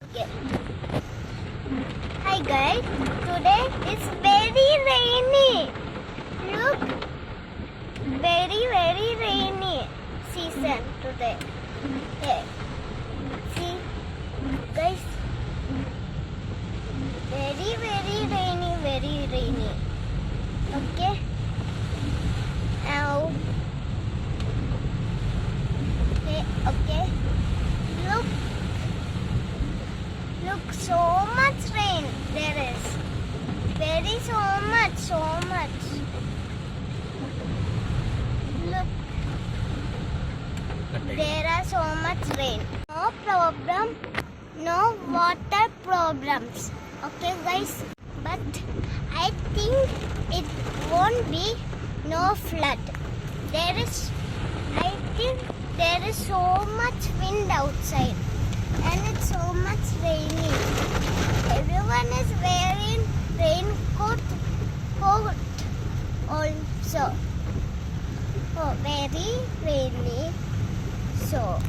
Okay. Hi guys, today is very rainy. Look, very rainy season today. Hey, see guys, very rainy. Okay. Now, okay. Look, so much rain there is. So much. Look, there are so much rain. No problem, no water problems. Okay, guys. But I think it won't be no flood. I think there is so much wind outside. And it's so much rainy. Everyone is wearing raincoat also. Oh, very rainy. So